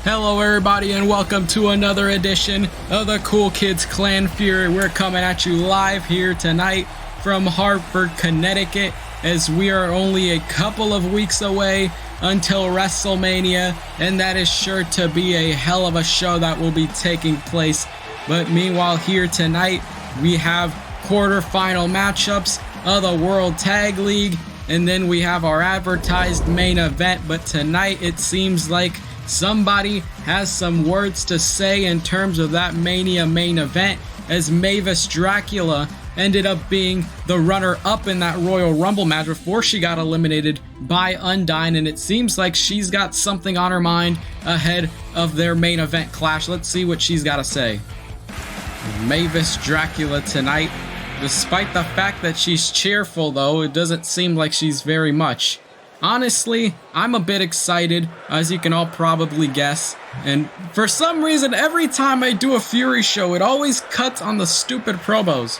Hello everybody and welcome to another edition of the Kool Kids Klan Fury. We're coming at you live here tonight from Hartford, Connecticut, as we are only a couple of weeks away until WrestleMania, and that is sure to be a hell of a show that will be taking place. But meanwhile, here tonight we have quarterfinal matchups of the World Tag League, and then we have our advertised main event. But tonight it seems like somebody has some words to say in terms of that Mania main event, as Mavis Dracula ended up being the runner-up in that Royal Rumble match before she got eliminated by UNDYNE, and it seems like she's got something on her mind ahead of their main event clash. Let's see what she's got to say. Mavis Dracula tonight, despite the fact that she's cheerful though, it doesn't seem like she's very much. Honestly, I'm a bit excited, as you can all probably guess, and for some reason, every time I do a Fury show, it always cuts on the stupid promos.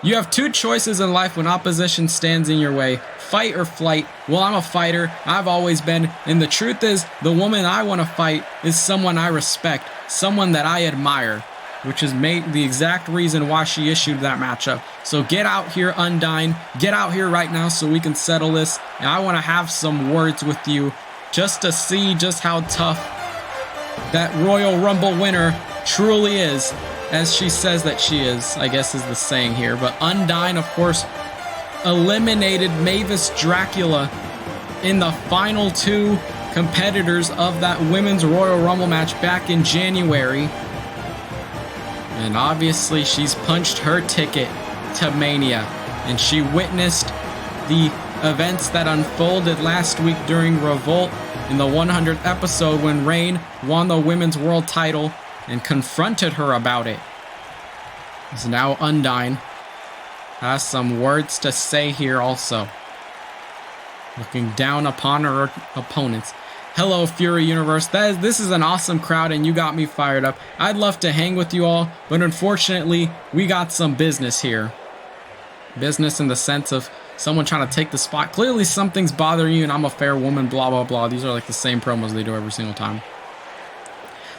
You have two choices in life when opposition stands in your way: fight or flight. Well, I'm a fighter, I've always been, and the truth is, the woman I want to fight is someone I respect, someone that I admire, which is the exact reason why she issued that matchup. So get out here, UNDYNE. Get out here right now so we can settle this. And I want to have some words with you just to see just how tough that Royal Rumble winner truly is, as she says that she is, I guess is the saying here. But UNDYNE, of course, eliminated Mavis Dracula in the final two competitors of that Women's Royal Rumble match back in January. And obviously she's punched her ticket to Mania, and she witnessed the events that unfolded last week during Revolt in the 100th episode when Reign won the Women's World title and confronted her about it. So now UNDYNE has some words to say here also, looking down upon her opponents. Hello, Fury Universe. This is an awesome crowd, and you got me fired up. I'd love to hang with you all, but unfortunately, we got some business here. Business in the sense of someone trying to take the spot. Clearly, something's bothering you, and I'm a fair woman, blah, blah, blah. These are like the same promos they do every single time.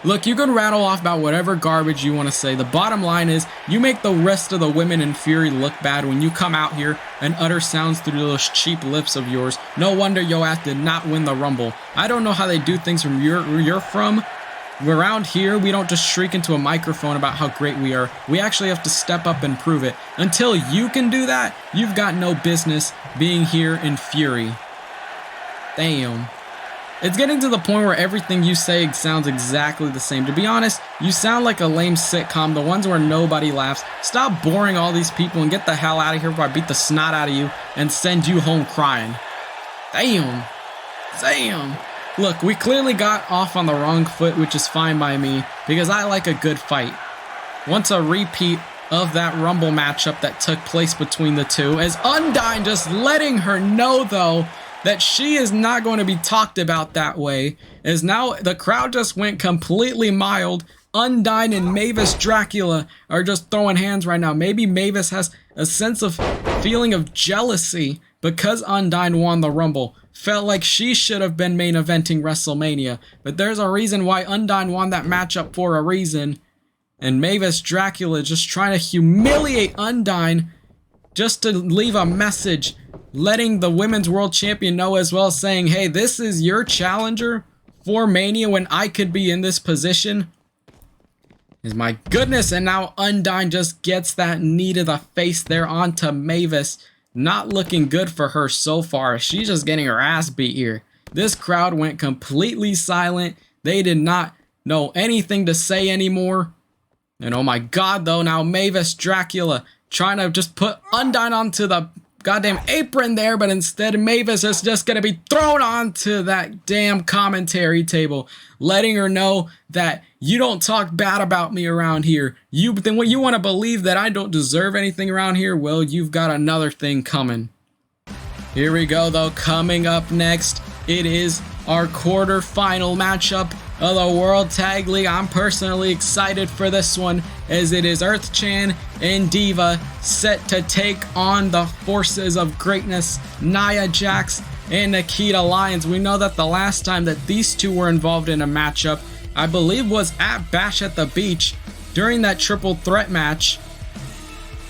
Look, you can rattle off about whatever garbage you want to say. The bottom line is, you make the rest of the women in Fury look bad when you come out here and utter sounds through those cheap lips of yours. No wonder yo ass did not win the Rumble. I don't know how they do things from where you're from. Around here, we don't just shriek into a microphone about how great we are. We actually have to step up and prove it. Until you can do that, you've got no business being here in Fury. Damn. It's getting to the point where everything you say sounds exactly the same. To be honest, you sound like a lame sitcom, the ones where nobody laughs. Stop boring all these people and get the hell out of here before I beat the snot out of you and send you home crying. Damn. Damn. Look, we clearly got off on the wrong foot, which is fine by me, because I like a good fight. Once a repeat of that Rumble matchup that took place between the two, as UNDYNE just letting her know, though, that she is not going to be talked about that way, as now the crowd just went completely mild. UNDYNE and Mavis Dracula are just throwing hands right now. Maybe Mavis has a sense of feeling of jealousy because UNDYNE won the Rumble. Felt like she should have been main eventing WrestleMania, but there's a reason why UNDYNE won that matchup for a reason. And Mavis Dracula just trying to humiliate UNDYNE just to leave a message, letting the Women's World Champion know as well, saying, hey, this is your challenger for Mania when I could be in this position. Is my goodness, and now UNDYNE just gets that knee to the face there onto Mavis. Not looking good for her so far. She's just getting her ass beat here. This crowd went completely silent. They did not know anything to say anymore. And oh my god, though, now Mavis Dracula trying to just put UNDYNE onto the goddamn apron there, but instead Mavis is just gonna be thrown onto that damn commentary table, letting her know that you don't talk bad about me around here. Then what, you want to believe that I don't deserve anything around here? Well, you've got another thing coming. Here we go though. Coming up next, it is our quarterfinal matchup of the World Tag League. I'm personally excited for this one, as it is Earth Chan and Diva set to take on the forces of greatness, Nia Jax and Nikita Lyons. We know that the last time that these two were involved in a matchup, I believe, was at Bash at the Beach during that triple threat match.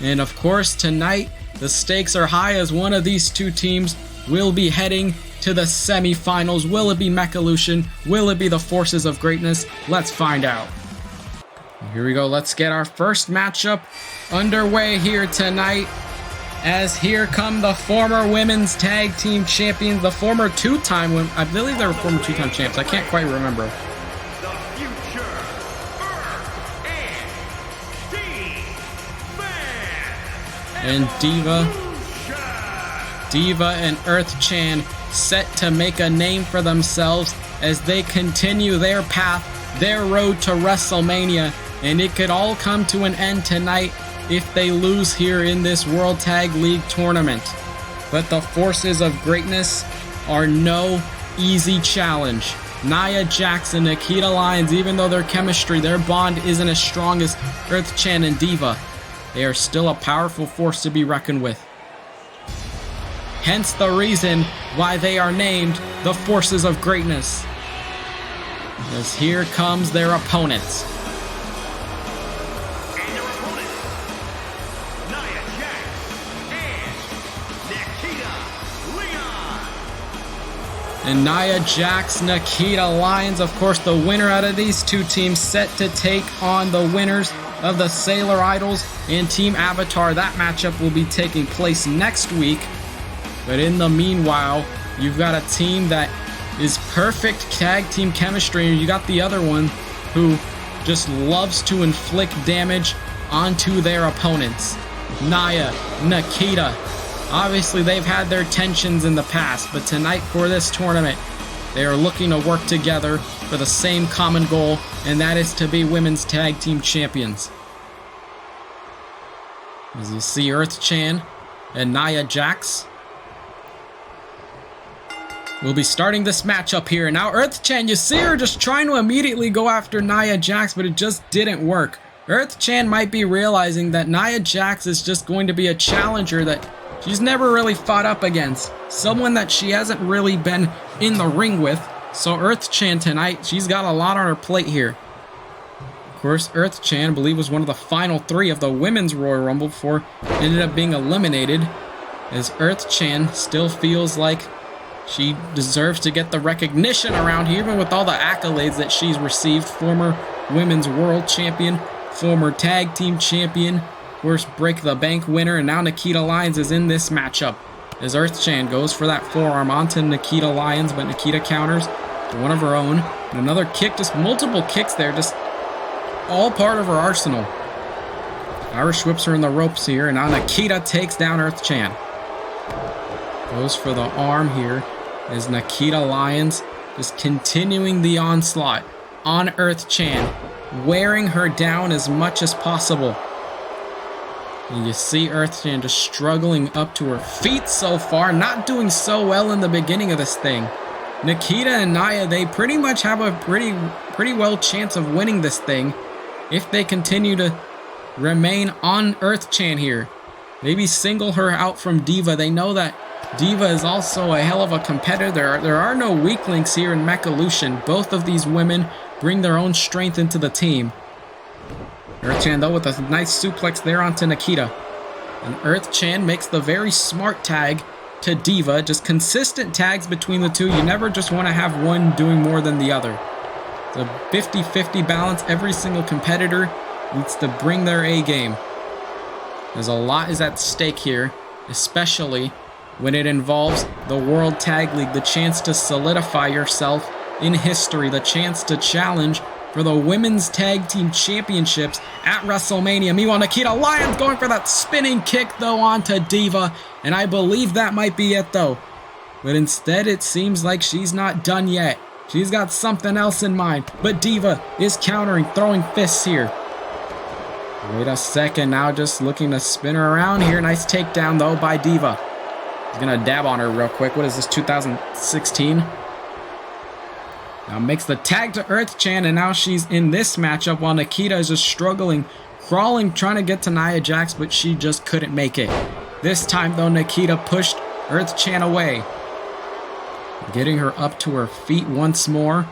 And of course, tonight the stakes are high, as one of these two teams will be heading to the semifinals. Will it be Mecholution? Will it be the Forces of Greatness? Let's find out. Here we go. Let's get our first matchup underway here tonight, as here come the former women's tag team champions, the former two-time women. I believe they were former two-time champs. I can't quite remember. And Diva and Earth Chan set to make a name for themselves as they continue their path, their road to WrestleMania, and it could all come to an end tonight if they lose here in this World Tag League tournament. But the Forces of Greatness are no easy challenge. Nia Jax and Nikita Lyons, even though their chemistry, their bond isn't as strong as Earth Chan and Diva, they are still a powerful force to be reckoned with. Hence the reason why they are named the Forces of Greatness. As here comes their opponents. And their opponents, Nia Jax and Nikita Lyons. And Nia Jax, Nikita Lyons, of course, the winner out of these two teams, set to take on the winners of the Sailor Idols and Team Avatar. That matchup will be taking place next week. But in the meanwhile, you've got a team that is perfect tag team chemistry, and you got the other one who just loves to inflict damage onto their opponents. Nia, Nikita. Obviously, they've had their tensions in the past, but tonight for this tournament, they are looking to work together for the same common goal, and that is to be women's tag team champions. As you see, Earth Chan and Nia Jax will be starting this matchup here. Now Earth Chan, you see her just trying to immediately go after Nia Jax, but it just didn't work. Earth Chan might be realizing that Nia Jax is just going to be a challenger that she's never really fought up against. Someone that she hasn't really been in the ring with. So Earth Chan tonight, she's got a lot on her plate here. Of course, Earth Chan, I believe, was one of the final three of the Women's Royal Rumble before it ended up being eliminated, as Earth Chan still feels like she deserves to get the recognition around here, even with all the accolades that she's received. Former Women's World Champion, former Tag Team Champion, of course, Break the Bank winner, and now Nikita Lyons is in this matchup. As Earth Chan goes for that forearm onto Nikita Lyons, but Nikita counters to one of her own. And another kick, just multiple kicks there, just all part of her arsenal. Irish whips her in the ropes here, and now Nikita takes down Earth Chan. Goes for the arm here, as Nikita Lyons just continuing the onslaught on Earth Chan, wearing her down as much as possible. And you see Earth Chan just struggling up to her feet so far, not doing so well in the beginning of this thing. Nikita and Nia, they pretty much have a pretty well chance of winning this thing if they continue to remain on Earth Chan here. Maybe single her out from Diva. They know that Diva is also a hell of a competitor. There are no weak links here in Mecholution. Both of these women bring their own strength into the team. Earth Chan, though, with a nice suplex there onto Nikita. And Earth Chan makes the very smart tag to Diva. Just consistent tags between the two. You never just want to have one doing more than the other. It's a 50-50 balance. Every single competitor needs to bring their A game. There's a lot is at stake here, especially when it involves the World Tag League, the chance to solidify yourself in history, the chance to challenge for the Women's Tag Team Championships at WrestleMania. Meanwhile, Nikita Lyons going for that spinning kick, though, onto Diva. And I believe that might be it, though. But instead, it seems like she's not done yet. She's got something else in mind. But Diva is countering, throwing fists here. Wait a second, now just looking to spin her around here. Nice takedown, though, by Diva. He's going to dab on her real quick. What is this, 2016? Now makes the tag to Earth Chan, and now she's in this matchup while Nikita is just struggling, crawling, trying to get to Nia Jax, but she just couldn't make it. This time, though, Nikita pushed Earth Chan away. Getting her up to her feet once more.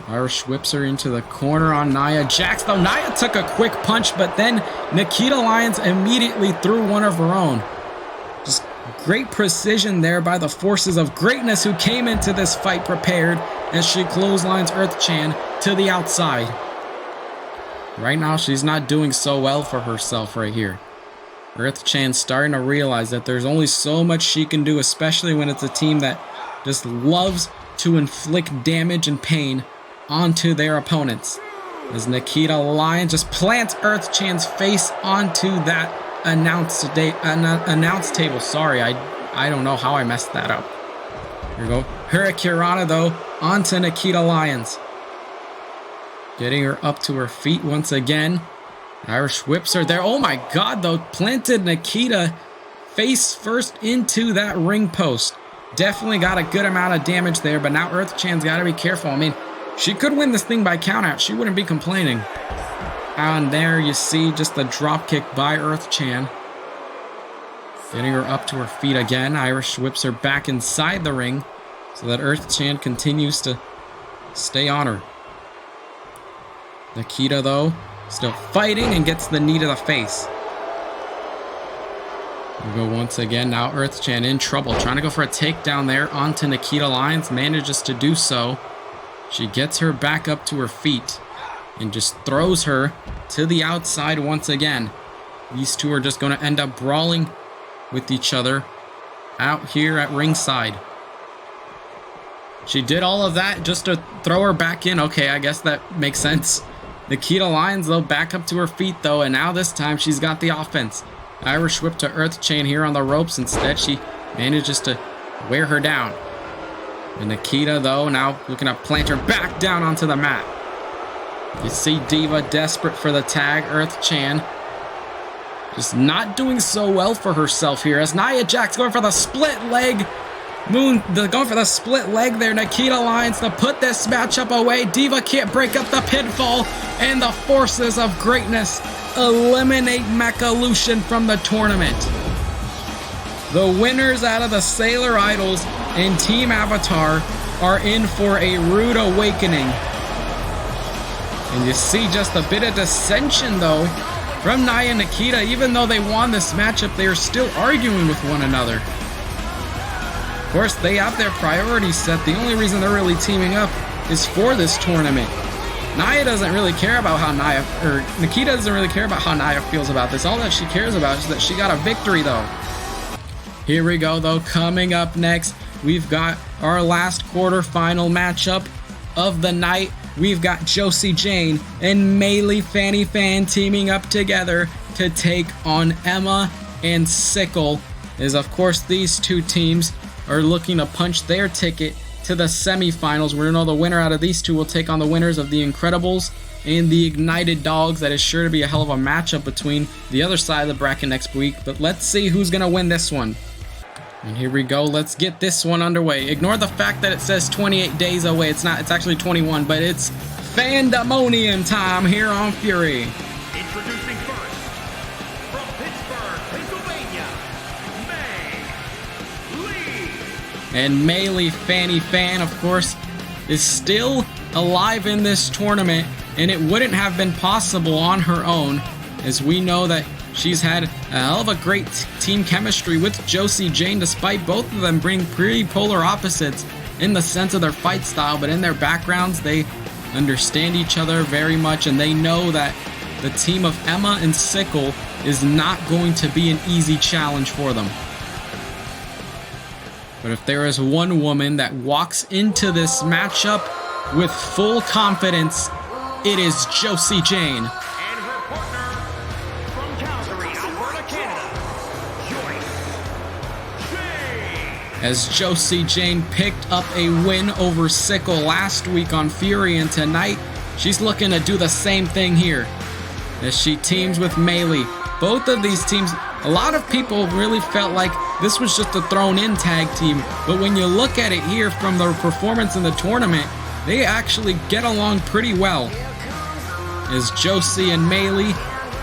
Irish whips her into the corner on Nia Jax, though Nia took a quick punch, but then Nikita Lyons immediately threw one of her own. Just great precision there by the forces of greatness who came into this fight prepared as she clotheslines Earth Chan to the outside. Right now, she's not doing so well for herself right here. Earth Chan's starting to realize that there's only so much she can do, especially when it's a team that just loves to inflict damage and pain onto their opponents. As Nikita Lyons just plants Earth Chan's face onto that announce table. Sorry, I don't know how I messed that up. Here we go. Hurricanrana, though, onto Nikita Lyons. Getting her up to her feet once again. Irish whips her there. Oh my god, though. Planted Nikita face first into that ring post. Definitely got a good amount of damage there, but now Earth Chan's got to be careful. I mean, she could win this thing by countout. She wouldn't be complaining. And there you see just the drop kick by Earth Chan. Getting her up to her feet again. Irish whips her back inside the ring so that Earth Chan continues to stay on her. Nikita, though, still fighting and gets the knee to the face. We go once again. Now Earth Chan in trouble. Trying to go for a takedown there onto Nikita Lyons. Manages to do so. She gets her back up to her feet and just throws her to the outside once again. These two are just going to end up brawling with each other out here at ringside. She did all of that just to throw her back in. Okay, I guess that makes sense. Nikita Lyons, though, back up to her feet, though, and now this time she's got the offense. Irish whip to Earth Chan here on the ropes. Instead, she manages to wear her down. And Nikita, though, now looking to plant her back down onto the mat. You see Diva desperate for the tag. Earth Chan just not doing so well for herself here as Nia Jax going for the split leg. Going for the split leg there. Nikita Lyons to put this matchup away. Diva can't break up the pinfall, and the forces of greatness eliminate Mekalution from the tournament. The winners out of the Sailor Idols and Team Avatar are in for a rude awakening. And you see just a bit of dissension, though, from Nia and Nikita. Even though they won this matchup, they are still arguing with one another. Of course, they have their priorities set. The only reason they're really teaming up is for this tournament. Nikita doesn't really care about how Nia feels about this. All that she cares about is that she got a victory, though. Here we go, though. Coming up next, we've got our last quarterfinal matchup of the night. We've got Josie Jane and Meili Fanny Fan teaming up together to take on Emma and Sickle. As of course, these two teams are looking to punch their ticket to the semifinals. We're going to know the winner out of these two will take on the winners of the Incredibles and the Ignited Dogs. That is sure to be a hell of a matchup between the other side of the bracket next week. But let's see who's going to win this one. And here we go. Let's get this one underway. Ignore the fact that it says 28 days away. It's not. It's actually 21, but it's Fandemonium time here on Fury. Introducing first, from Pittsburgh, Pennsylvania, Meili. And Meili Fanny Fan, of course, is still alive in this tournament, and it wouldn't have been possible on her own, as we know that she's had a hell of a great team chemistry with Josie Jane, despite both of them being pretty polar opposites in the sense of their fight style, but in their backgrounds, they understand each other very much, and they know that the team of Emma and Sickle is not going to be an easy challenge for them. But if there is one woman that walks into this matchup with full confidence, it is Josie Jane. And her partner from Calgary, Alberta, Canada, Joyce Jane. As Josie Jane picked up a win over Sickle last week on Fury, and tonight she's looking to do the same thing here as she teams with Melee. Both of these teams, a lot of people really felt like this was just a thrown-in tag team, but when you look at it here from their performance in the tournament, they actually get along pretty well. As Josie and Melee,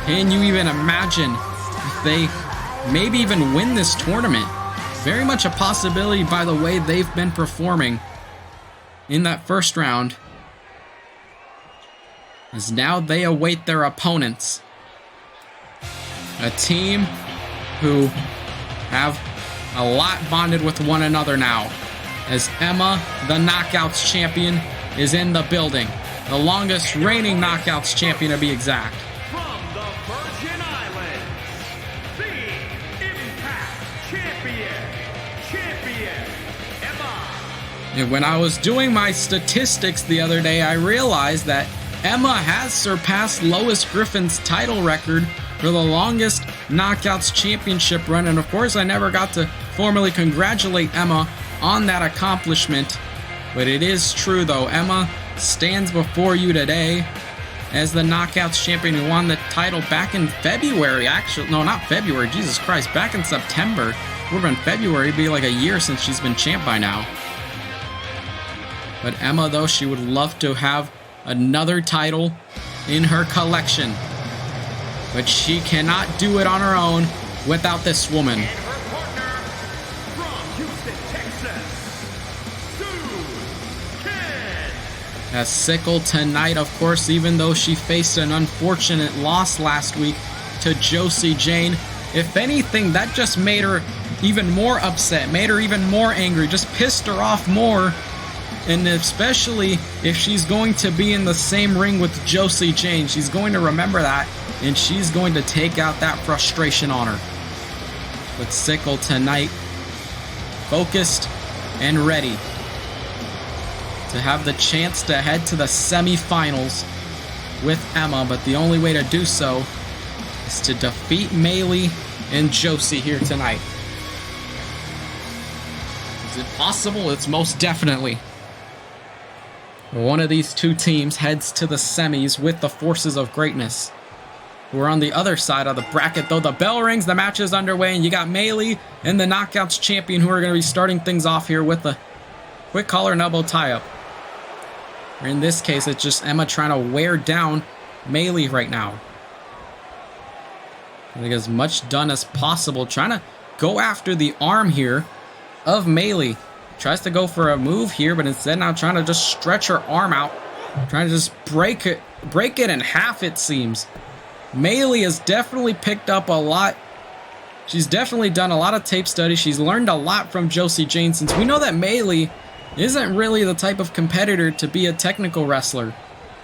can you even imagine if they maybe even win this tournament? Very much a possibility by the way they've been performing in that first round, as now they await their opponents. A team who have a lot bonded with one another now, as Emma, the Knockouts champion, is in the building. The longest reigning Knockouts champion to be exact. From the Virgin Islands, the Impact Champion, Emma. And when I was doing my statistics the other day, I realized that Emma has surpassed Lois Griffin's title record for the longest Knockouts championship run, and of course I never got to formally congratulate Emma on that accomplishment, but it is true though. Emma stands before you today as the Knockouts champion who won the title back in February. Actually, no, not February, Jesus Christ, back in September. Would have been February, it'd be like a year since she's been champ by now. But Emma though, she would love to have another title in her collection, but she cannot do it on her own without this woman. And her partner from Houston, Texas, Kool Kids. As Sickle tonight, of course, even though she faced an unfortunate loss last week to Josie Jane, if anything, that just made her even more upset, made her even more angry, just pissed her off more. And especially if she's going to be in the same ring with Josie Jane, she's going to remember that, and she's going to take out that frustration on her. But Sickle tonight, focused and ready to have the chance to head to the semifinals with Emma, but the only way to do so is to defeat Melee and Josie here tonight. Is it possible? It's most definitely. One of these two teams heads to the semis with the Forces of Greatness. We're on the other side of the bracket, though. The bell rings, the match is underway, and you got Melee and the Knockouts champion who are going to be starting things off here with a quick collar and elbow tie-up. In this case, it's just Emma trying to wear down Melee right now. I think as much done as possible, trying to go after the arm here of Melee. Tries to go for a move here, but instead now trying to just stretch her arm out. Trying to just break it in half, it seems. Melee has definitely picked up a lot. She's definitely done a lot of tape study. She's learned a lot from Josie Jane, since we know that Melee isn't really the type of competitor to be a technical wrestler.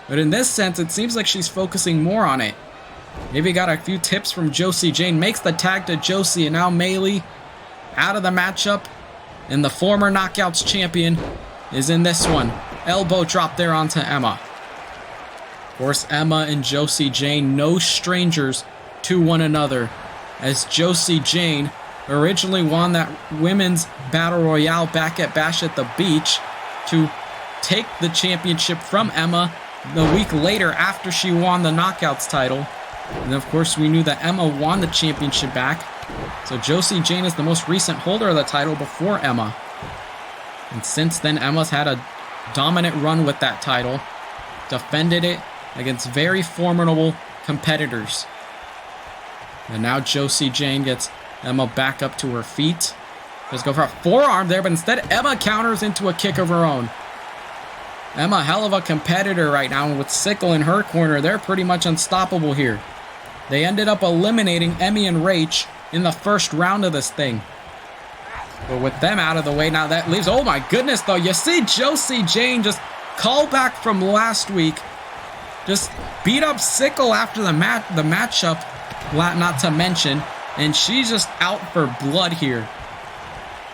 But in this sense, it seems like she's focusing more on it. Maybe got a few tips from Josie Jane. Makes the tag to Josie, and now Melee out of the matchup. And the former Knockouts champion is in this one. Elbow drop there onto Emma. Of course, Emma and Josie Jane, no strangers to one another, as Josie Jane originally won that women's battle royale back at Bash at the Beach to take the championship from Emma the week later after she won the Knockouts title. And of course, we knew that Emma won the championship back. So Josie Jane is the most recent holder of the title before Emma. And since then, Emma's had a dominant run with that title. Defended it against very formidable competitors. And now Josie Jane gets Emma back up to her feet. Let's go for a forearm there, but instead Emma counters into a kick of her own. Emma, hell of a competitor right now, and with Sickle in her corner, they're pretty much unstoppable here. They ended up eliminating Emmy and Rach in the first round of this thing. But with them out of the way now, that leaves... Oh my goodness, though. You see Josie Jane just call back from last week. Just beat up Sickle after the matchup, not to mention. And she's just out for blood here.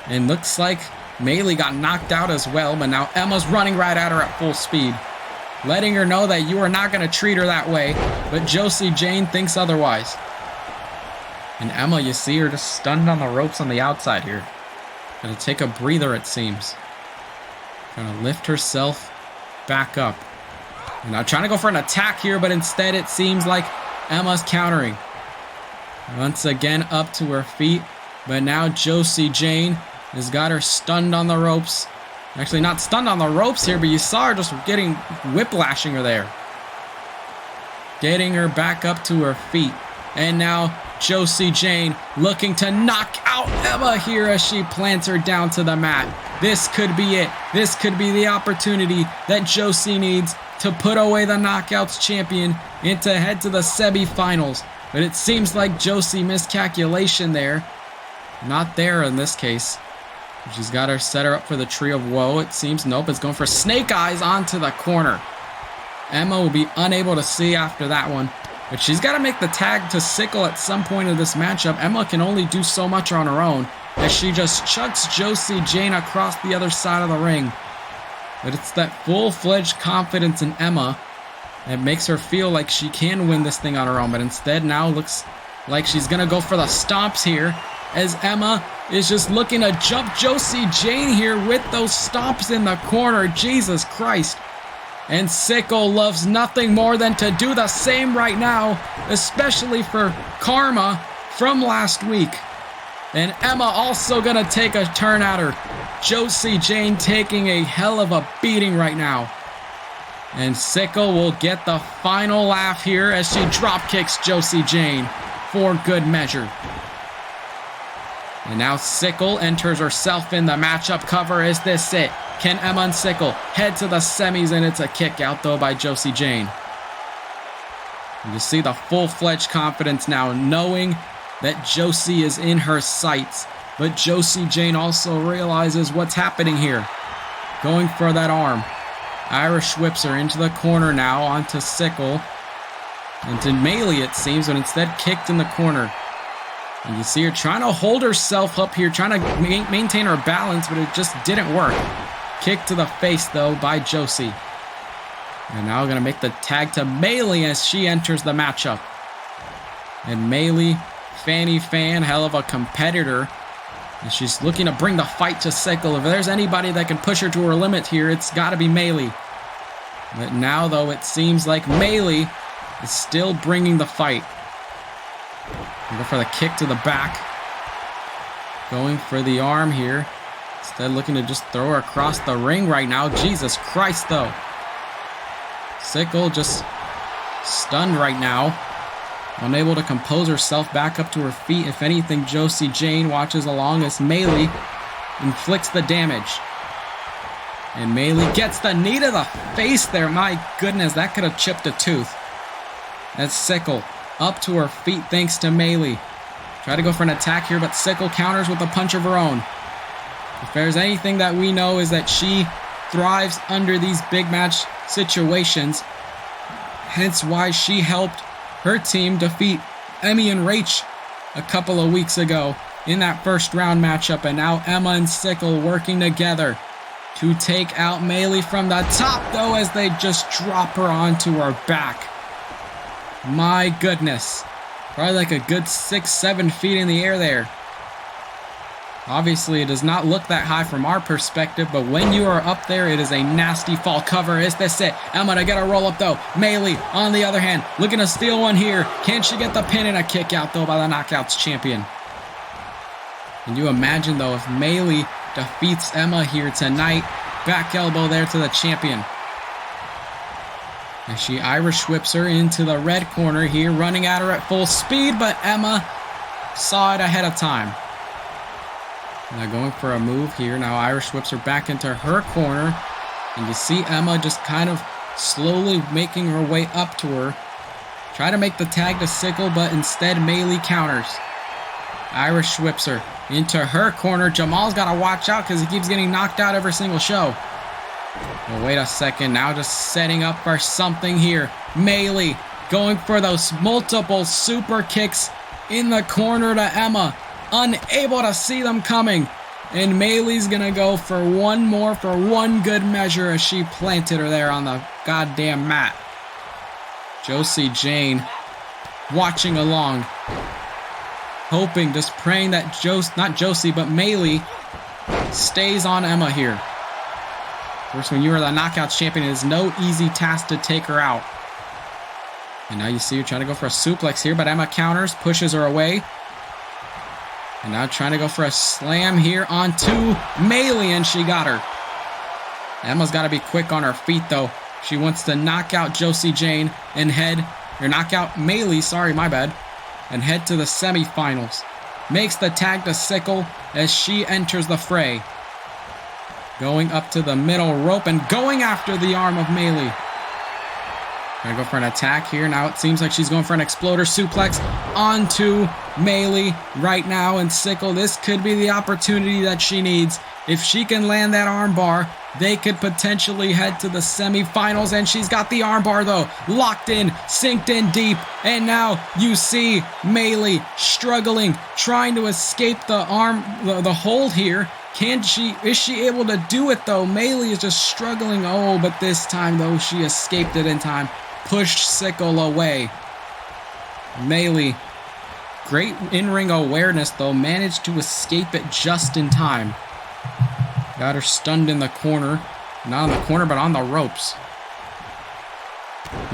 And looks like Melee got knocked out as well, but now Emma's running right at her at full speed, letting her know that you are not going to treat her that way, but Josie Jane thinks otherwise. And Emma, you see her just stunned on the ropes on the outside here. Gonna take a breather, it seems. Gonna lift herself back up. And now trying to go for an attack here, but instead it seems like Emma's countering. Once again up to her feet, but now Josie Jane has got her stunned on the ropes. Actually, not stunned on the ropes here, but you saw her just getting whiplashing her there. Getting her back up to her feet. And now Josie Jane looking to knock out Emma here as she plants her down to the mat. This could be it. This could be the opportunity that Josie needs to put away the Knockouts champion and to head to the semi-finals. But it seems like Josie miscalculation there. Not there in this case. She's got her set her up for the Tree of Woe. It seems nope, it's going for Snake Eyes onto the corner. Emma will be unable to see after that one. But she's got to make the tag to Sickle at some point of this matchup. Emma can only do so much on her own as she just chucks Josie Jane across the other side of the ring. But it's that full-fledged confidence in Emma that makes her feel like she can win this thing on her own. But instead now looks like she's going to go for the stomps here as Emma is just looking to jump Josie Jane here with those stomps in the corner. Jesus Christ. And Sickle loves nothing more than to do the same right now, especially for karma from last week. And Emma also gonna take a turn at her. Josie Jane taking a hell of a beating right now. And Sickle will get the final laugh here as she drop kicks Josie Jane for good measure. And now Sickle enters herself in the matchup cover. Is this it? Can Emma and Sickle head to the semis? And it's a kick out though by Josie Jane. And you see the full-fledged confidence now, knowing that Josie is in her sights. But Josie Jane also realizes what's happening here. Going for that arm. Irish whips her into the corner now onto Sickle. And to Melee it seems, but instead kicked in the corner. And you see her trying to hold herself up here, trying to maintain her balance, but it just didn't work. Kick to the face, though, by Josie. And now going to make the tag to Melee as she enters the matchup. And Melee, Fanny Fan, hell of a competitor. And she's looking to bring the fight to Sickle. If there's anybody that can push her to her limit here, it's got to be Melee. But now, though, it seems like Melee is still bringing the fight. Go for the kick to the back. Going for the arm here. Instead looking to just throw her across the ring right now. Jesus Christ, though. Sickle just stunned right now. Unable to compose herself back up to her feet. If anything, Josie Jane watches along as Melee inflicts the damage. And Melee gets the knee to the face there. My goodness, that could have chipped a tooth. That's Sickle up to her feet thanks to Melee. Try to go for an attack here, but Sickle counters with a punch of her own. If there's anything that we know is that she thrives under these big match situations. Hence why she helped her team defeat Emmy and Rach a couple of weeks ago in that first round matchup. And now Emma and Sickle working together to take out Melee from the top, though, as they just drop her onto her back. My goodness. Probably like a good 6-7 feet in the air there. Obviously, it does not look that high from our perspective, but when you are up there, it is a nasty fall cover. Is this it? Emma to get a roll up, though. Melee, on the other hand, looking to steal one here. Can she get the pin and a kick out, though, by the Knockouts champion? Can you imagine, though, if Melee defeats Emma here tonight? Back elbow there to the champion. And she Irish whips her into the red corner here, running at her at full speed, but Emma saw it ahead of time. Now going for a move here. Now Irish whips her back into her corner. And you see Emma just kind of slowly making her way up to her. Try to make the tag to Sickle, but instead Melee counters. Irish whips her into her corner. Jamal's got to watch out because he keeps getting knocked out every single show. Well, wait a second. Now just setting up for something here. Melee going for those multiple super kicks in the corner to Emma. Unable to see them coming. And Maylee's gonna go for one more for one good measure as she planted her there on the goddamn mat. Josie Jane watching along, hoping, just praying that not Josie, but Maylee stays on Emma here. Of course, when you are the Knockouts champion, it is no easy task to take her out. And now you see her trying to go for a suplex here, but Emma counters, pushes her away. And now trying to go for a slam here onto Maylee, and she got her. Emma's got to be quick on her feet, though. She wants to knock out Josie Jane and knock out Maylee, sorry, my bad, and head to the semifinals. Makes the tag to Sickle as she enters the fray. Going up to the middle rope and going after the arm of Maylee. Gonna go for an attack here. Now it seems like she's going for an exploder suplex onto Maylee right now. And Sickle, this could be the opportunity that she needs. If she can land that armbar, they could potentially head to the semifinals. And she's got the armbar though, locked in, synced in deep. And now you see Maylee struggling, trying to escape the hold here. Is she able to do it though? Maylee is just struggling. Oh, but this time though, she escaped it in time. Pushed Sickle away. Maylee, great in-ring awareness though, managed to escape it just in time. Got her stunned in the corner. Not on the corner, but on the ropes.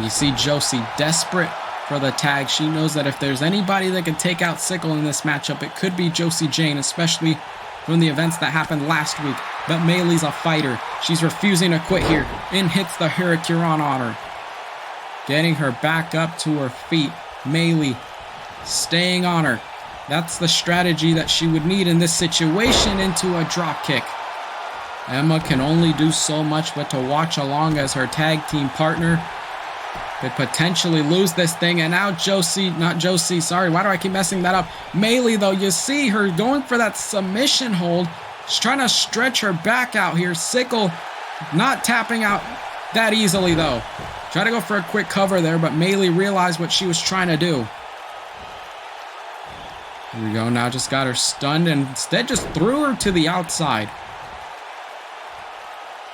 You see Josie desperate for the tag. She knows that if there's anybody that can take out Sickle in this matchup, it could be Josie Jane, especially from the events that happened last week. But Maylee's a fighter. She's refusing to quit here and hits the Hurricane on her. Getting her back up to her feet. Maylee staying on her. That's the strategy that she would need in this situation, into a drop kick. Emma can only do so much but to watch along as her tag team partner could potentially lose this thing. And now sorry, why do I keep messing that up? Maylee though, you see her going for that submission hold. She's trying to stretch her back out here. Sickle not tapping out that easily though. Try to go for a quick cover there, but Maylee realized what she was trying to do. Here we go, now just got her stunned and instead just threw her to the outside.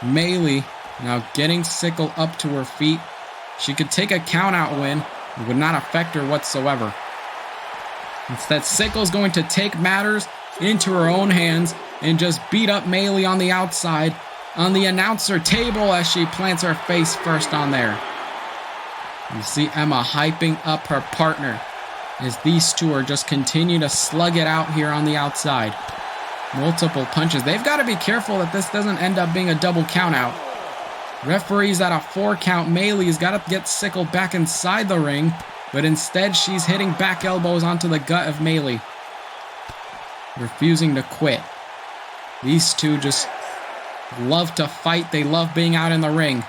Maylee now getting Sickle up to her feet. She could take a count-out win. It would not affect her whatsoever. Instead, Sickle's going to take matters into her own hands and just beat up Maylee on the outside on the announcer table as she plants her face first on there. You see Emma hyping up her partner as these two are just continue to slug it out here on the outside. Multiple punches. They've got to be careful that this doesn't end up being a double count out. Referee's at a 4 count. Maylee's got to get Sickle back inside the ring, but instead she's hitting back elbows onto the gut of Maylee. Refusing to quit. These two just love to fight. They love being out in the ring.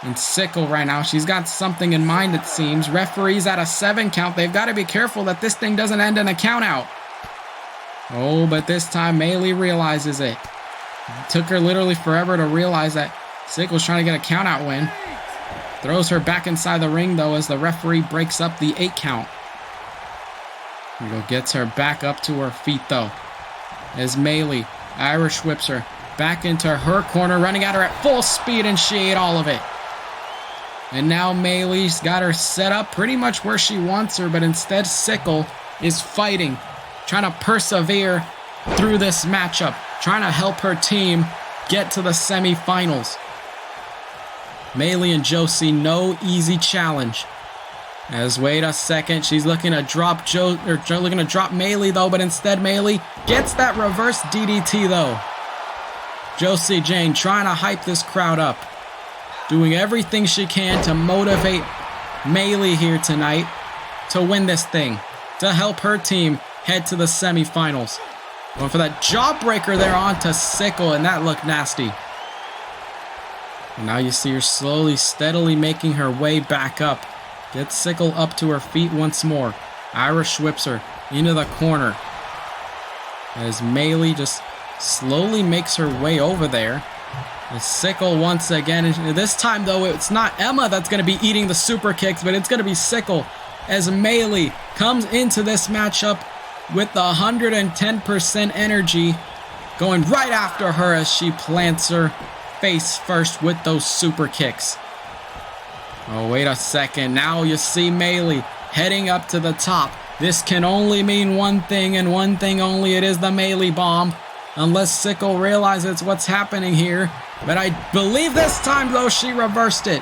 And Sickle right now, she's got something in mind it seems. Referee's at a 7 count. They've got to be careful that this thing doesn't end in a count out. Oh, but this time Maylee realizes it. It took her literally forever to realize that Sickle's trying to get a count out win. Throws her back inside the ring though as the referee breaks up the 8 count. Here we go, gets her back up to her feet though. As Maylee Irish whips her back into her corner, running at her at full speed, and she ate all of it. And now Maylee's got her set up pretty much where she wants her, but instead Sickle is fighting, trying to persevere through this matchup, trying to help her team get to the semifinals. Maylee and Josie, no easy challenge. As wait a second, she's looking to drop Maylee though, but instead Maylee gets that reverse DDT though. Josie Jane trying to hype this crowd up, doing everything she can to motivate Maylee here tonight to win this thing, to help her team head to the semifinals. Going for that jawbreaker there onto Sickle, and that looked nasty. And now you see her slowly, steadily making her way back up. Gets Sickle up to her feet once more. Irish whips her into the corner as Maylee just slowly makes her way over there. As Sickle once again, and this time though, it's not Emma that's going to be eating the super kicks, but it's going to be Sickle as Maylee comes into this matchup with the 110% energy, going right after her as she plants her face first with those super kicks. Oh, wait a second. Now you see Melee heading up to the top. This can only mean one thing and one thing only. It is the Melee bomb. Unless Sickle realizes what's happening here. But I believe this time, though, she reversed it.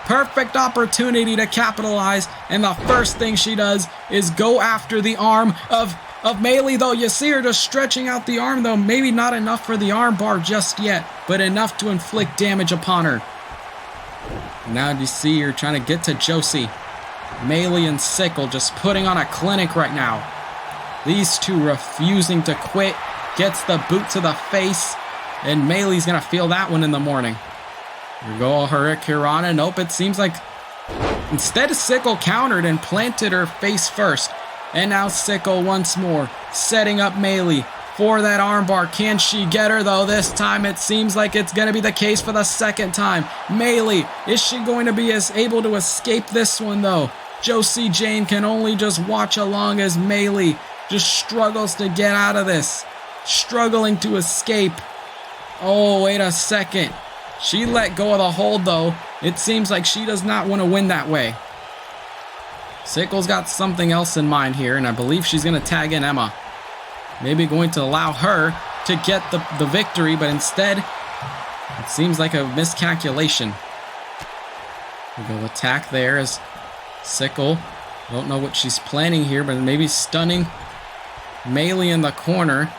Perfect opportunity to capitalize. And the first thing she does is go after the arm of Melee, though. You see her just stretching out the arm, though. Maybe not enough for the arm bar just yet, but enough to inflict damage upon her. Now you see her trying to get to Josie. Melee and Sickle just putting on a clinic right now. These two refusing to quit. Gets the boot to the face. And Melee's going to feel that one in the morning. Here go Hurricanrana. Nope, it seems like instead Sickle countered and planted her face first. And now Sickle once more setting up Melee for that armbar. Can she get her, though? This time it seems like it's going to be the case for the second time. Melee, is she going to be able to escape this one, though? Josie Jane can only just watch along as Melee just struggles to get out of this. Struggling to escape. Oh, wait a second. She let go of the hold, though. It seems like she does not want to win that way. Sickle's got something else in mind here, and I believe she's going to tag in Emma. Maybe going to allow her to get the victory, but instead, it seems like a miscalculation. We go attack there as Sickle. Don't know what she's planning here, but maybe stunning Melee in the corner.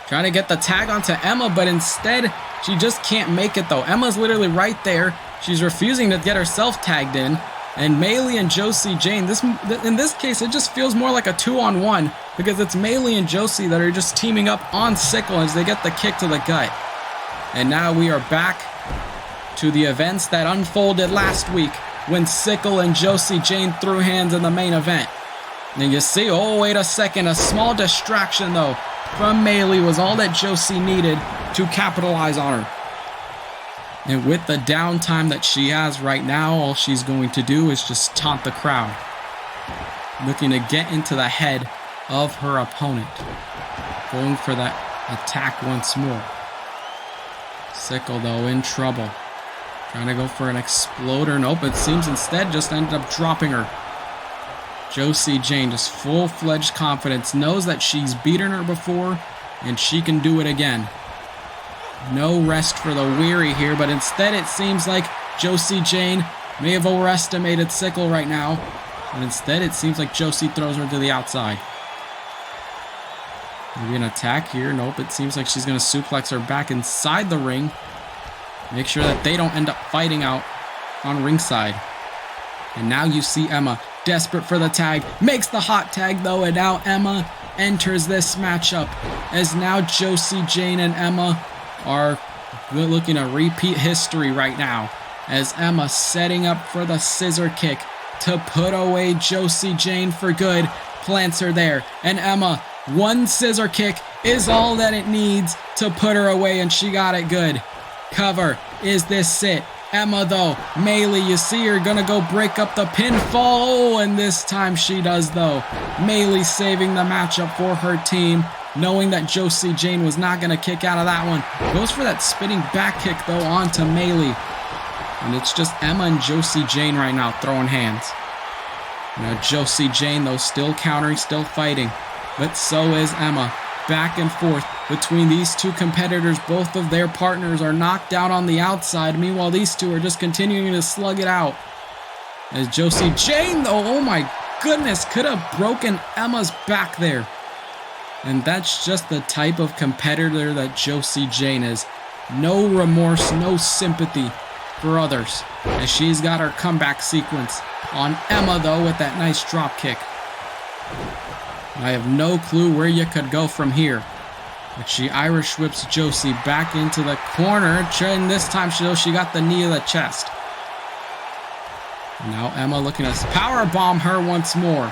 Trying to get the tag onto Emma, but instead, she just can't make it, though. Emma's literally right there. She's refusing to get herself tagged in. And Melee and Josie Jane, in this case, it just feels more like a 2-on-1 because it's Melee and Josie that are just teaming up on Sickle as they get the kick to the gut. And now we are back to the events that unfolded last week when Sickle and Josie Jane threw hands in the main event. And you see, oh, wait a second, a small distraction, though, from Melee was all that Josie needed to capitalize on her. And with the downtime that she has right now, all she's going to do is just taunt the crowd. Looking to get into the head of her opponent. Going for that attack once more. Sickle, though, in trouble. Trying to go for an exploder. Nope, it seems instead just ended up dropping her. Josie Jane, just full-fledged confidence, knows that she's beaten her before, and she can do it again. No rest for the weary here, but instead it seems like Josie Jane may have overestimated Sickle right now, but instead it seems like Josie throws her to the outside. Maybe an attack here. Nope, it seems like she's going to suplex her back inside the ring. Make sure that they don't end up fighting out on ringside. And now you see Emma, desperate for the tag, makes the hot tag though, and now Emma enters this matchup as now Josie Jane and Emma are looking to repeat history right now as Emma setting up for the scissor kick to put away Josie Jane for good, plants her there, and Emma, one scissor kick is all that it needs to put her away, and she got it good. Cover, is this it? Emma, though, Melee, you see her gonna go break up the pinfall. Oh, and this time she does, though. Melee saving the matchup for her team, knowing that Josie Jane was not gonna kick out of that one. Goes for that spinning back kick, though, onto Melee. And it's just Emma and Josie Jane right now throwing hands. Now Josie Jane, though, still countering, still fighting. But so is Emma. Back and forth between these two competitors. Both of their partners are knocked out on the outside. Meanwhile, these two are just continuing to slug it out. As Josie Jane, though, oh my goodness, could have broken Emma's back there. And that's just the type of competitor that Josie Jane is. No remorse, no sympathy for others. As she's got her comeback sequence on Emma, though, with that nice drop kick. I have no clue where you could go from here. But she Irish whips Josie back into the corner. And this time she got the knee of the chest. Now Emma looking to powerbomb her once more.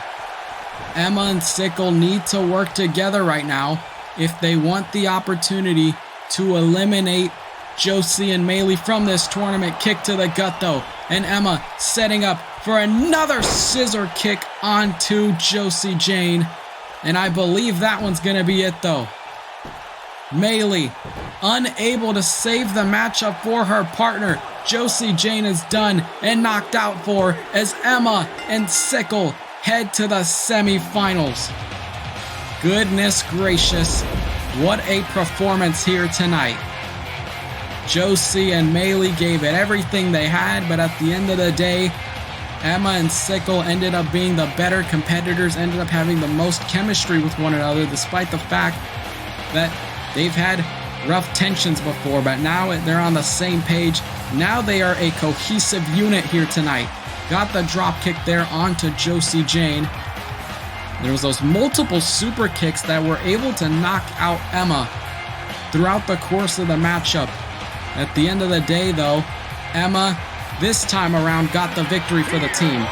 Emma and Sickle need to work together right now if they want the opportunity to eliminate Josie and Melee from this tournament. Kick to the gut, though. And Emma setting up for another scissor kick onto Josie Jane. And I believe that one's going to be it, though. Maylee, unable to save the matchup for her partner. Josie Jane is done and knocked out for as Emma and Sickle head to the semifinals. Goodness gracious, what a performance here tonight. Josie and Maylee gave it everything they had, but at the end of the day, Emma and Sickle ended up being the better competitors, ended up having the most chemistry with one another, despite the fact that they've had rough tensions before, but now they're on the same page. Now they are a cohesive unit here tonight. Got the drop kick there onto Josie Jane. There was those multiple super kicks that were able to knock out Emma throughout the course of the matchup. At the end of the day, though, Emma, this time around, got the victory for the team.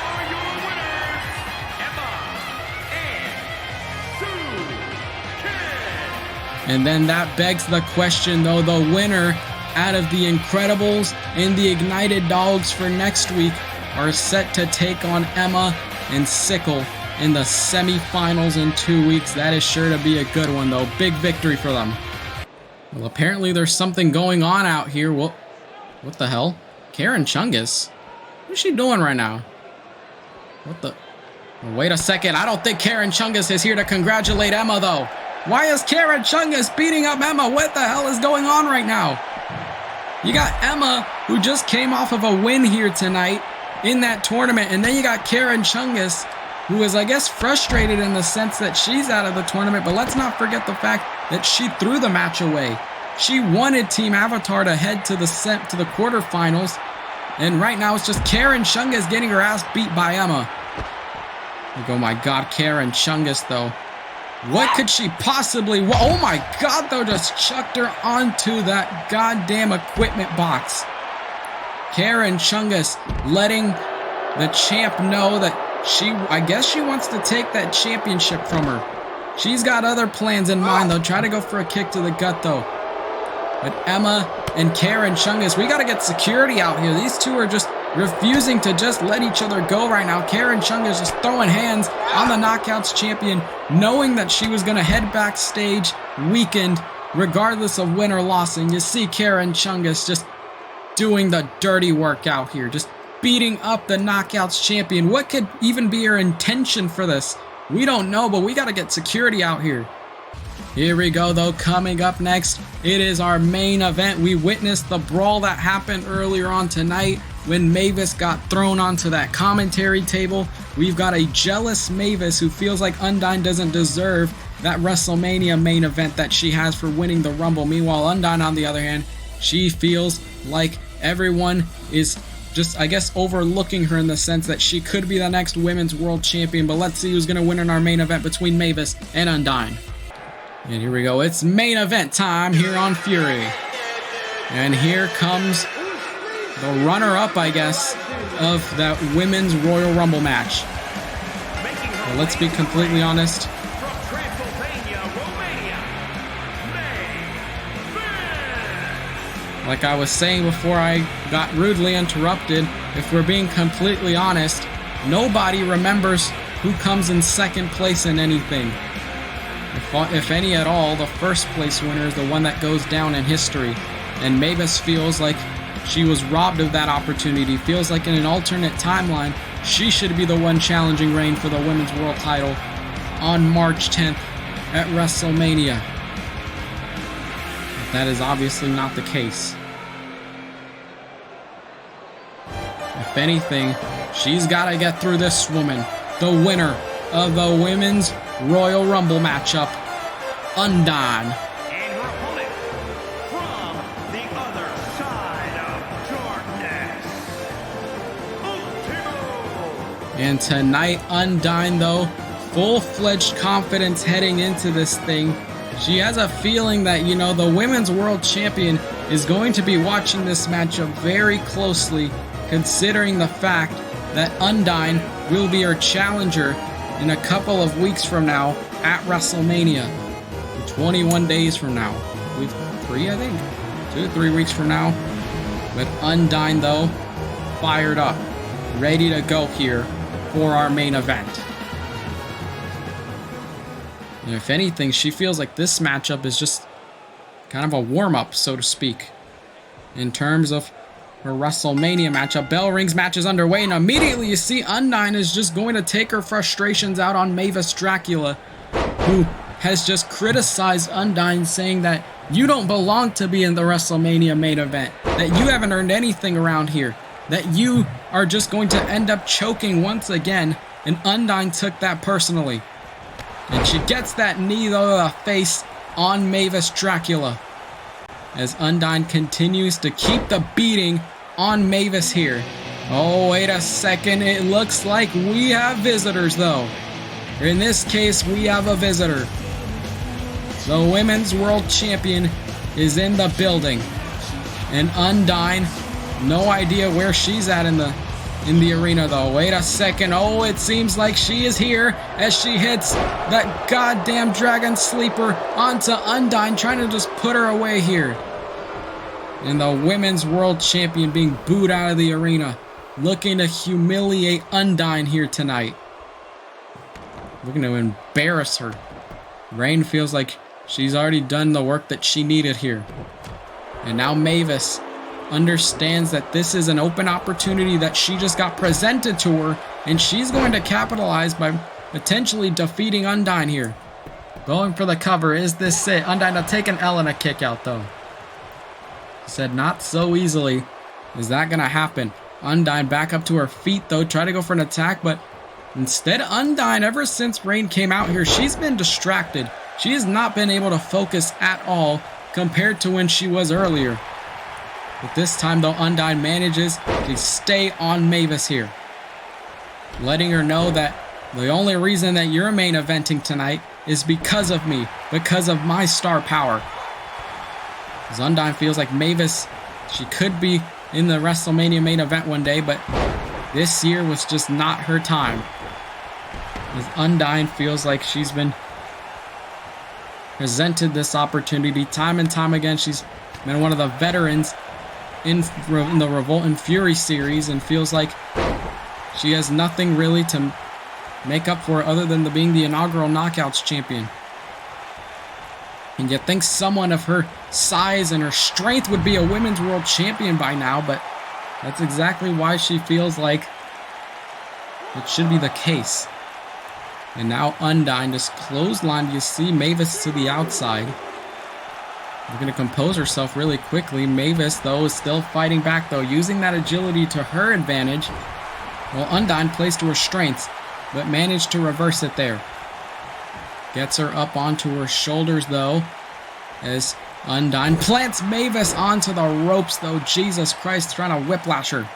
And then that begs the question, though, the winner out of the Incredibles and the Ignited Dogs for next week are set to take on Emma and Sickle in the semifinals in 2 weeks. That is sure to be a good one, though. Big victory for them. Well, apparently there's something going on out here. What the hell? Karen Chungus? What's she doing right now? What the? Wait a second. I don't think Karen Chungus is here to congratulate Emma, though. Why is Karen Chungus beating up Emma? What the hell is going on right now? You got Emma, who just came off of a win here tonight in that tournament, and then you got Karen Chungus, who is, I guess, frustrated in the sense that she's out of the tournament, but let's not forget the fact that she threw the match away. She wanted Team Avatar to head to the quarterfinals, and right now it's just Karen Chungus getting her ass beat by Emma. Like, oh my god, Karen Chungus, though. What could she possibly... Oh my god, though, just chucked her onto that goddamn equipment box. Karen Chungus letting the champ know that I guess she wants to take that championship from her. She's got other plans in mind, though. Try to go for a kick to the gut, though. But Emma and Karen Chungus, we got to get security out here. These two are just refusing to just let each other go right now. Karen Chungus just throwing hands on the Knockouts champion, knowing that she was going to head backstage weakened, regardless of win or loss. And you see Karen Chungus just doing the dirty work out here, just beating up the Knockouts champion. What could even be her intention for this? We don't know, but we got to get security out here. Here we go, though. Coming up next, it is our main event. We witnessed the brawl that happened earlier on tonight when Mavis got thrown onto that commentary table. We've got a jealous Mavis who feels like UNDYNE doesn't deserve that WrestleMania main event that she has for winning the Rumble. Meanwhile, UNDYNE, on the other hand, she feels like everyone is just, I guess, overlooking her in the sense that she could be the next Women's World Champion. But let's see who's going to win in our main event between Mavis and UNDYNE. And here we go. It's main event time here on Fury. And here comes the runner-up, I guess, of that Women's Royal Rumble match. Well, let's be completely honest. Like I was saying before I got rudely interrupted, if we're being completely honest, nobody remembers who comes in second place in anything. If any at all, the first place winner is the one that goes down in history. And Mavis feels like she was robbed of that opportunity. Feels like in an alternate timeline, she should be the one challenging Reign for the Women's World title on March 10th at WrestleMania. But that is obviously not the case. If anything, she's got to get through this woman, the winner of the Women's Royal Rumble matchup, UNDYNE. And her opponent from the other side of darkness, Ultimo. And tonight, UNDYNE, though, full-fledged confidence heading into this thing. She has a feeling that, you know, the Women's World Champion is going to be watching this matchup very closely, considering the fact that UNDYNE will be her challenger in a couple of weeks from now at WrestleMania. 21 days from now. 3, I think. 2 to 3 weeks from now. With UNDYNE, though, fired up. Ready to go here for our main event. And if anything, she feels like this matchup is just kind of a warm-up, so to speak, in terms of her WrestleMania matchup. Bell rings, match is underway, and immediately you see UNDYNE is just going to take her frustrations out on Mavis Dracula, who has just criticized UNDYNE, saying that you don't belong to be in the WrestleMania main event, that you haven't earned anything around here, that you are just going to end up choking once again, and UNDYNE took that personally. And she gets that knee though to the face on Mavis Dracula, as UNDYNE continues to keep the beating on Mavis here. Oh, wait a second, it looks like we have visitors though. In this case, we have a visitor. The Women's World Champion is in the building. And UNDYNE, no idea where she's at in the arena though. Wait a second, oh, it seems like she is here as she hits that goddamn Dragon Sleeper onto UNDYNE, trying to just put her away here. And the Women's World Champion being booed out of the arena, looking to humiliate UNDYNE here tonight. Looking to embarrass her. Rain feels like she's already done the work that she needed here. And now Mavis understands that this is an open opportunity that she just got presented to her, and she's going to capitalize by potentially defeating UNDYNE here. Going for the cover. Is this it? UNDYNE to take an L and a kick out though. Said not so easily is that gonna happen. UNDYNE back up to her feet though, try to go for an attack, but instead UNDYNE, ever since Rain came out here, she's been distracted. She has not been able to focus at all compared to when she was earlier. But this time though, UNDYNE manages to stay on Mavis here, letting her know that the only reason that you're main eventing tonight is because of me, because of my star power. As UNDYNE feels like Mavis, she could be in the WrestleMania main event one day, but this year was just not her time. As UNDYNE feels like she's been presented this opportunity time and time again. She's been one of the veterans in the Revolt and Fury series, and feels like she has nothing really to make up for it other than being the inaugural Knockouts champion. And you'd think someone of her size and her strength would be a Women's World Champion by now, but that's exactly why she feels like it should be the case. And now UNDYNE just clotheslined. You see Mavis to the outside. We're going to compose herself really quickly. Mavis, though, is still fighting back, though, using that agility to her advantage. Well, UNDYNE plays to her strengths, but managed to reverse it there. Gets her up onto her shoulders, though, as UNDYNE plants Mavis onto the ropes, though. Jesus Christ, trying to whiplash her.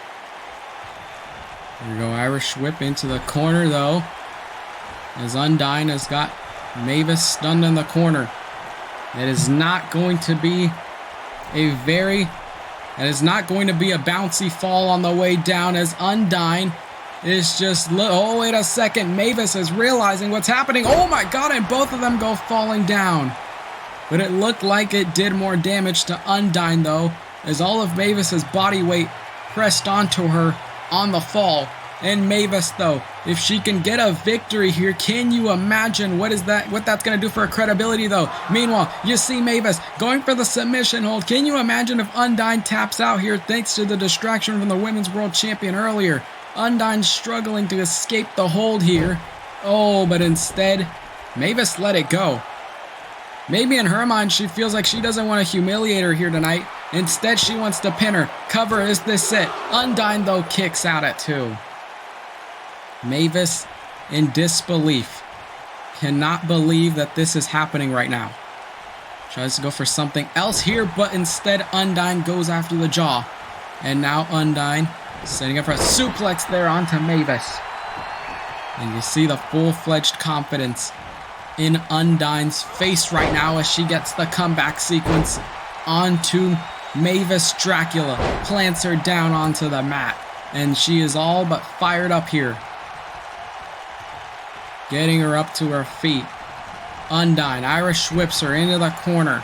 There we go, Irish whip into the corner, though, as UNDYNE has got Mavis stunned in the corner. It is not going to be a bouncy fall on the way down, as UNDYNE is just, oh, wait a second, Mavis is realizing what's happening. Oh my god, and both of them go falling down. But it looked like it did more damage to UNDYNE, though, as all of Mavis's body weight pressed onto her on the fall. And Mavis, though, if she can get a victory here, can you imagine what that's going to do for her credibility, though? Meanwhile, you see Mavis going for the submission hold. Can you imagine if UNDYNE taps out here thanks to the distraction from the Women's World Champion earlier? UNDYNE struggling to escape the hold here. Oh, but instead, Mavis let it go. Maybe in her mind, she feels like she doesn't want to humiliate her here tonight. Instead, she wants to pin her. Cover, is this it? UNDYNE, though, kicks out at 2. Mavis, in disbelief, cannot believe that this is happening right now. Tries to go for something else here, but instead UNDYNE goes after the jaw. And now UNDYNE setting up for a suplex there onto Mavis. And you see the full-fledged confidence in UNDYNE's face right now as she gets the comeback sequence onto Mavis Dracula. Plants her down onto the mat. And she is all but fired up here. Getting her up to her feet. UNDYNE Irish whips her into the corner.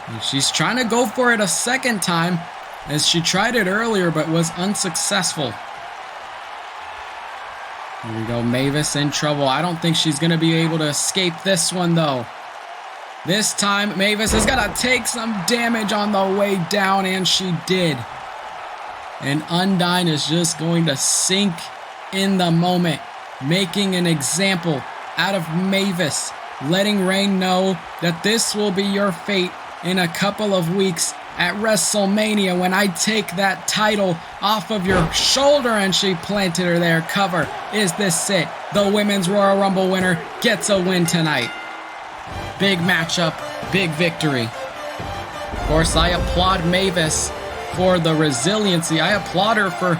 And she's trying to go for it a second time, as she tried it earlier but was unsuccessful. Here we go, Mavis in trouble. I don't think she's going to be able to escape this one, though. This time, Mavis is gonna take some damage on the way down, and she did. And UNDYNE is just going to sink in the moment, making an example out of Mavis, letting Reign know that this will be your fate in a couple of weeks at WrestleMania when I take that title off of your shoulder. And she planted her there. Cover. Is this it? The Women's Royal Rumble winner gets a win tonight. Big matchup, big victory. Of course, I applaud Mavis for the resiliency. I applaud her for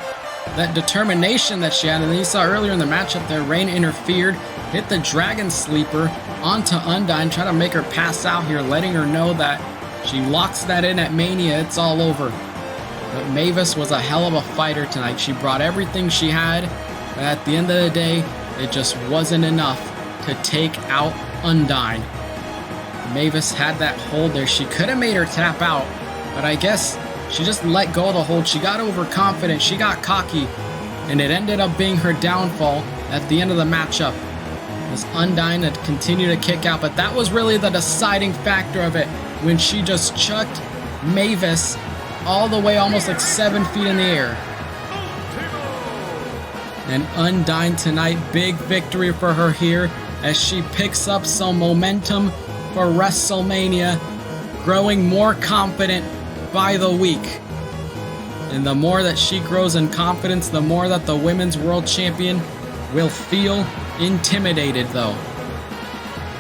that determination that she had. And then you saw earlier in the matchup there, Reign interfered, hit the Dragon Sleeper onto UNDYNE, trying to make her pass out here, letting her know that she locks that in at Mania, it's all over. But Mavis was a hell of a fighter tonight. She brought everything she had, but at the end of the day, it just wasn't enough to take out UNDYNE. Mavis had that hold there. She could have made her tap out, but I guess she just let go of the hold. She got overconfident, she got cocky, and it ended up being her downfall at the end of the matchup. As UNDYNE had continued to kick out, but that was really the deciding factor of it, when she just chucked Mavis all the way almost like 7 feet in the air. And UNDYNE tonight, big victory for her here as she picks up some momentum for WrestleMania, growing more confident by the week. And the more that she grows in confidence, the more that the Women's World Champion will feel intimidated though.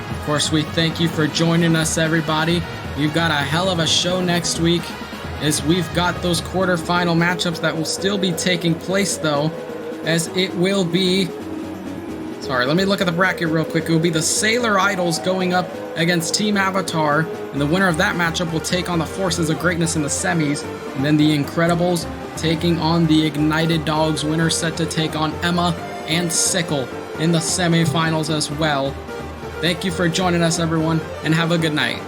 Of course, we thank you for joining us, everybody. You've got a hell of a show next week, as we've got those quarterfinal matchups that will still be taking place though, as it will be, sorry, let me look at the bracket real quick. It will be the Sailor Idols going up against Team Avatar, and the winner of that matchup will take on the Forces of Greatness in the semis, and then the Incredibles taking on the Ignited Dogs. Winner set to take on Emma and Sickle in the semifinals as well. Thank you for joining us, everyone, and have a good night.